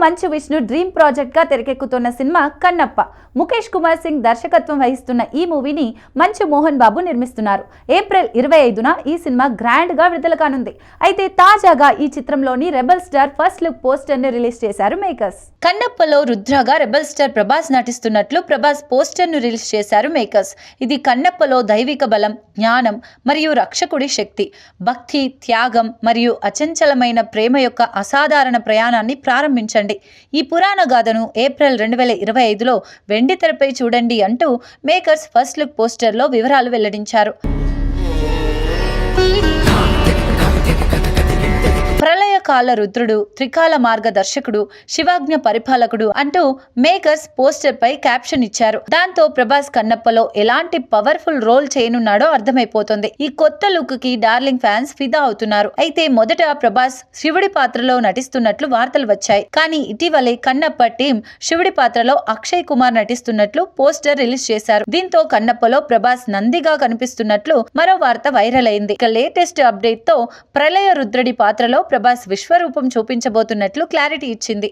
Manchu Vishnu dream project గా తెరకెక్కుతున్న cinema Kannappa. Mukesh Kumar Singh దర్శకత్వం వహిస్తున్న ఈ మూవీని మంచు మోహన్ బాబు నిర్మిస్తున్నారు. ఏప్రిల్ 25న ఈ సినిమా గ్రాండ్ గా విడుదల కానుంది. అయితే తాజాగా ఈ చిత్రంలోని rebel star first look poster ని రిలీజ్ చేశారు మేకర్స్. కన్నప్పలో రుద్రగా రెబల్ స్టార్ ప్రభాస్ నటిస్తున్నట్లు ప్రభాస్ పోస్టర్ ను రిలీజ్ చేశారు మేకర్స్. ఇది కన్నప్పలో దైవిక బలం, జ్ఞానం మరియు రక్షకుడి శక్తి, భక్తి, త్యాగం మరియు అచంచలమైన ప్రేమ యొక్క అసాధారణ ప్రయాణాన్ని ప్రారంభించండి. ఈ పురాణ గాథను ఏప్రిల్ 2025లో వెండి తెరపై చూడండి అంటూ మేకర్స్ ఫస్ట్ లుక్ పోస్టర్లో వివరాలు వెల్లడించారు. ప్రళయకాల రుద్రుడు, త్రికాల మార్గదర్శకుడు, శివాజ్ఞ పరిపాలకుడు అంటూ మేకర్స్ పోస్టర్ పై క్యాప్షన్ ఇచ్చారు. దాంతో ప్రభాస్ కన్నప్పలో ఎలాంటి పవర్ఫుల్ రోల్ చేయనున్నాడో అర్థమైపోతుంది. ఈ కొత్త లుక్ కి డార్లింగ్ ఫ్యాన్స్ ఫిదా అవుతున్నారు. అయితే మొదట ప్రభాస్ శివుడి పాత్రలో నటిస్తున్నట్లు వార్తలు వచ్చాయి. కానీ ఇటీవలే కన్నప్ప టీం శివుడి పాత్రలో అక్షయ్ కుమార్ నటిస్తున్నట్లు పోస్టర్ రిలీజ్ చేశారు. దీంతో కన్నప్పలో ప్రభాస్ నందిగా కనిపిస్తున్నట్లు మరో వార్త వైరల్ అయింది. ఇక లేటెస్ట్ అప్డేట్ తో ప్రళయ రుద్రుడి పాత్రలో ప్రభాస్ విశ్వరూపం చూపించబోతున్నట్లు క్లారిటీ ఇచ్చింది.